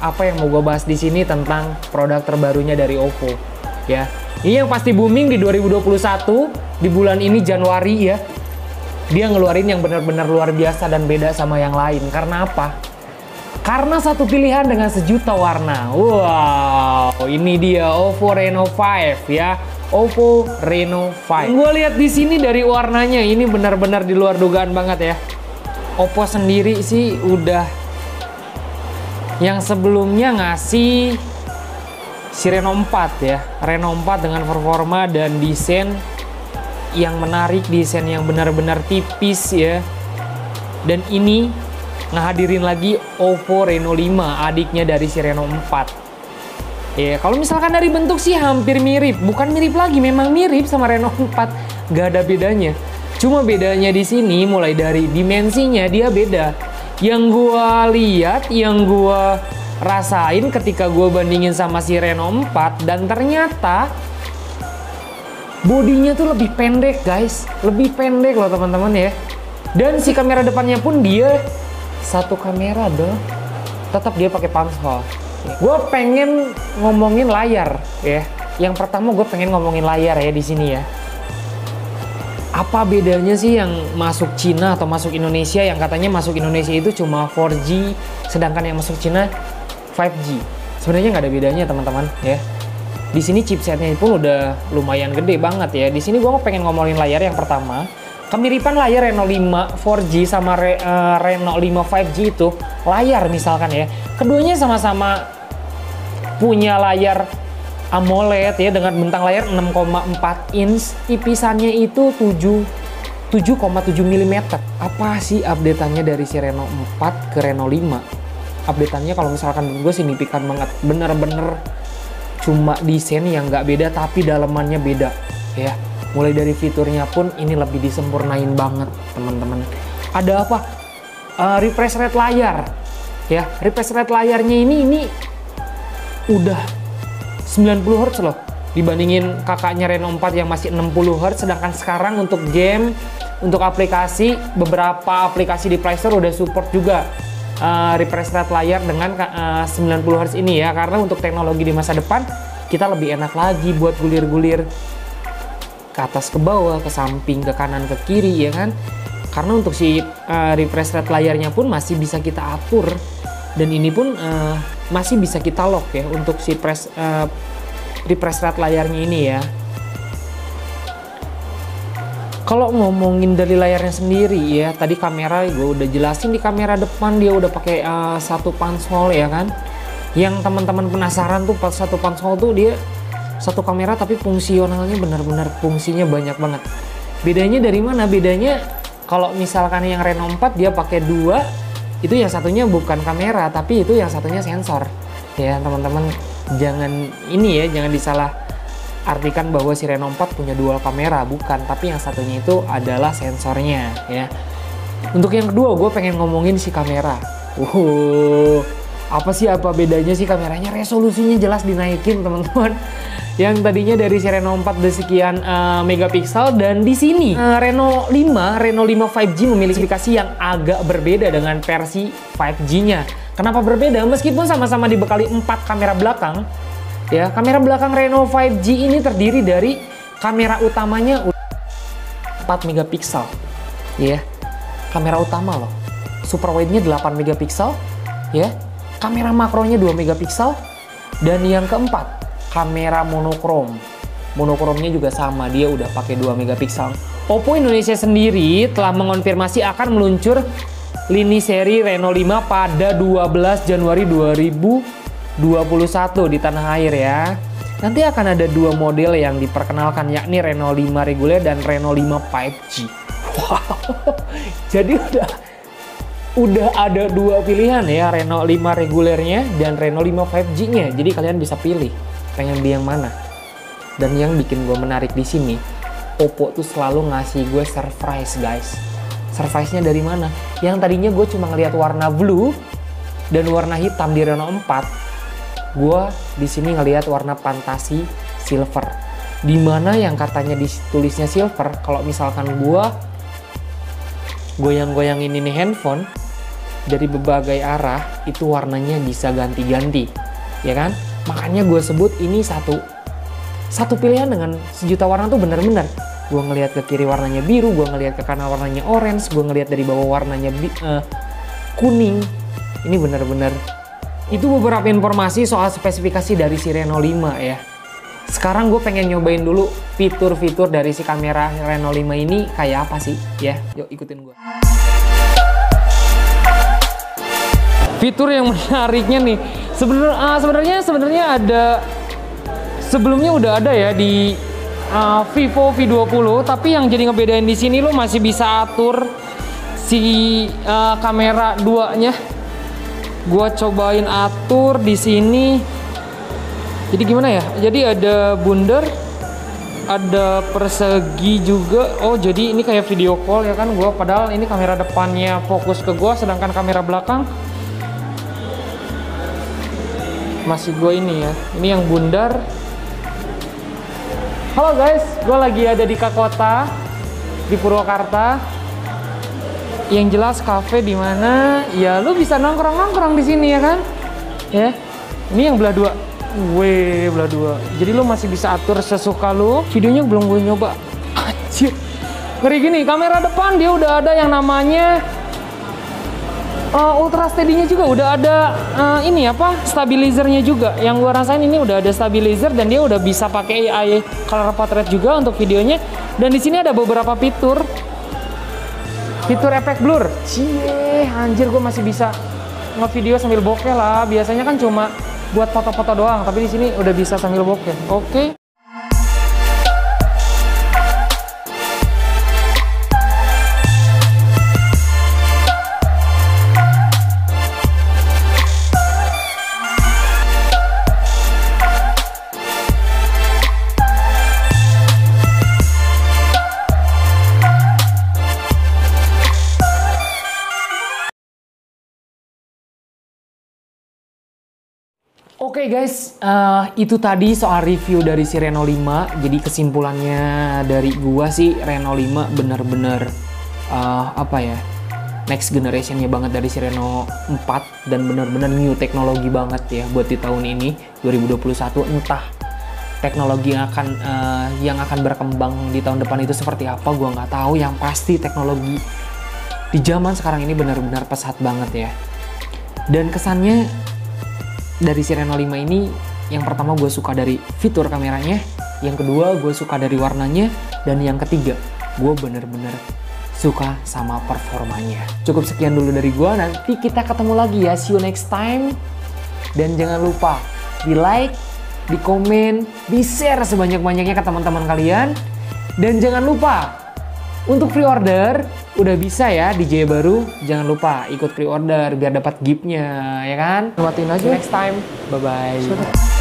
apa yang mau gue bahas di sini tentang produk terbarunya dari Oppo ya. Ini yang pasti booming di 2021 di bulan ini Januari ya. Dia ngeluarin yang benar-benar luar biasa dan beda sama yang lain. Karena apa? Karena satu pilihan dengan sejuta warna. Wow, ini dia Oppo Reno 5 ya. Oppo Reno 5. Gue lihat di sini dari warnanya ini benar-benar di luar dugaan banget ya. Oppo sendiri sih udah yang sebelumnya ngasih si Reno 4 ya. Reno 4 dengan performa dan desain yang menarik, desain yang benar-benar tipis ya. Dan ini ngehadirin lagi Oppo Reno 5, adiknya dari si Reno 4. Ya, kalau misalkan dari bentuk sih hampir mirip. Bukan mirip lagi, memang mirip sama Reno 4. Gak ada bedanya. Cuma bedanya di sini mulai dari dimensinya dia beda. Yang gua lihat, yang gua rasain ketika gua bandingin sama si Reno 4, dan ternyata bodinya tuh lebih pendek guys. Lebih pendek loh teman-teman ya. Dan si kamera depannya pun dia satu kamera dong, tetap dia pakai punch hole. Gue pengen ngomongin layar ya. Yang pertama gue pengen ngomongin layar ya di sini ya. Apa bedanya sih yang masuk Cina atau masuk Indonesia, yang katanya masuk Indonesia itu cuma 4G, sedangkan yang masuk Cina 5G. Sebenarnya nggak ada bedanya teman-teman ya. Di sini chipsetnya pun udah lumayan gede banget ya. Di sini gue pengen ngomongin layar yang pertama. Kemiripan layar Reno 5 4G sama Reno 5 5G itu layar misalkan ya. Keduanya sama-sama punya layar AMOLED ya dengan bentang layar 6,4 inch. Tipisannya itu 7,7 mm. Apa sih updateannya dari si Reno 4 ke Reno 5? Updateannya kalau misalkan gue signifikan banget. Bener-bener cuma desain yang nggak beda tapi dalemannya beda ya. Mulai dari fiturnya pun ini lebih disempurnain banget teman-teman. Ada apa? Refresh rate layar ya. Refresh rate layarnya ini udah 90 Hz loh, dibandingin kakaknya Reno 4 yang masih 60 Hz. Sedangkan sekarang untuk game, untuk aplikasi, beberapa aplikasi di Play Store udah support juga refresh rate layar dengan 90 Hz ini ya. Karena untuk teknologi di masa depan kita lebih enak lagi buat gulir-gulir ke atas ke bawah, ke samping, ke kanan, ke kiri ya kan. Karena untuk si refresh rate layarnya pun masih bisa kita atur, dan ini pun masih bisa kita lock ya untuk si refresh rate layarnya ini ya. Kalau ngomongin dari layarnya sendiri ya, tadi kamera gue udah jelasin. Di kamera depan dia udah pakai satu punch hole ya kan. Yang teman-teman penasaran tuh satu punch hole tuh dia satu kamera tapi fungsionalnya benar-benar fungsinya banyak banget. Bedanya dari mana? Bedanya kalau misalkan yang Reno 4 dia pakai dua, itu yang satunya bukan kamera tapi itu yang satunya sensor. Ya teman-teman, jangan ini ya, jangan disalah artikan bahwa si Reno 4 punya dual kamera, bukan, tapi yang satunya itu adalah sensornya ya. Untuk yang kedua gue pengen ngomongin si kamera. Apa bedanya sih kameranya? Resolusinya jelas dinaikin teman-teman. Yang tadinya dari si Reno 4 ada sekian megapiksel, dan di sini Reno 5 5G memiliki spesifikasi yang agak berbeda dengan versi 5G-nya. Kenapa berbeda? Meskipun sama-sama dibekali 4 kamera belakang, ya, kamera belakang Reno 5G ini terdiri dari kamera utamanya 4 megapiksel, ya, kamera utama loh. Super wide-nya 8 megapiksel, ya, kamera makronya 2 megapiksel, dan yang keempat kamera monokrom. Monokromnya juga sama, dia udah pakai 2 megapiksel. Oppo Indonesia sendiri telah mengonfirmasi akan meluncur lini seri Reno 5 pada 12 Januari 2021 di tanah air ya. Nanti akan ada 2 model yang diperkenalkan, yakni Reno 5 reguler dan Reno 5 5G. Wow. Jadi udah ada 2 pilihan ya, Reno 5 regulernya dan Reno 5 5G-nya. Jadi kalian bisa pilih pengen beli yang mana. Dan yang bikin gue menarik di sini, Oppo tuh selalu ngasih gue surprise guys. Surprise-nya dari mana? Yang tadinya gue cuma ngeliat warna blue dan warna hitam di Reno 4, gue di sini ngeliat warna fantasi silver. Dimana yang katanya ditulisnya silver, kalau misalkan gue goyang-goyangin ini handphone, dari berbagai arah itu warnanya bisa ganti-ganti, ya kan? Makanya gue sebut ini satu pilihan dengan sejuta warna tuh bener-bener. Gue ngelihat ke kiri warnanya biru, gue ngelihat ke kanan warnanya orange, gue ngelihat dari bawah warnanya kuning. Ini bener-bener. Itu beberapa informasi soal spesifikasi dari si Reno 5 ya. Sekarang gue pengen nyobain dulu fitur-fitur dari si kamera Reno 5 ini kayak apa sih ya. Yuk ikutin gue. Fitur yang menariknya nih, sebenarnya ada, sebelumnya udah ada ya di Vivo V20, tapi yang jadi ngebedain di sini lo masih bisa atur si kamera 2-nya. Gua cobain atur di sini. Jadi gimana ya? Jadi ada bundar, ada persegi juga. Oh, jadi ini kayak video call ya kan? Gua padahal ini kamera depannya fokus ke gua, sedangkan kamera belakang masih gua ini ya. Ini yang bundar. Halo guys, gua lagi ada di Kakota di Purwakarta. Yang jelas kafe di mana ya lu bisa nongkrong di sini ya kan? Ya. Ini yang belah 2. Belah 2. Jadi lu masih bisa atur sesuka lu. Videonya belum gue nyoba. Anjir. Ngeri gini, kamera depan dia udah ada yang namanya ultra steady-nya juga, udah ada ini apa? Stabilizernya juga. Yang gua rasain ini udah ada stabilizer dan dia udah bisa pakai AI color portrait juga untuk videonya. Dan di sini ada beberapa fitur efek blur. Cie, anjir gue masih bisa ngevideo sambil bokeh lah. Biasanya kan cuma buat foto-foto doang, tapi di sini udah bisa sambil bokeh. Oke. Oke guys, itu tadi soal review dari si Reno 5. Jadi kesimpulannya dari gua sih, Reno 5 bener-bener apa ya, next generationnya banget dari si Reno 4. Dan bener-bener new teknologi banget ya buat di tahun ini, 2021. Entah teknologi yang akan berkembang di tahun depan itu seperti apa, gua nggak tahu. Yang pasti teknologi di zaman sekarang ini benar-benar pesat banget ya. Dan kesannya dari si Reno 5 ini, yang pertama gue suka dari fitur kameranya, yang kedua gue suka dari warnanya, dan yang ketiga gue bener-bener suka sama performanya. Cukup sekian dulu dari gue, nanti kita ketemu lagi ya, see you next time. Dan jangan lupa di like, di komen, di share sebanyak-banyaknya ke teman-teman kalian. Dan jangan lupa untuk pre-order, udah bisa ya di Jaya baru. Jangan lupa ikut pre-order biar dapat gift-nya, ya kan? Buatin aja. Next time. Bye-bye.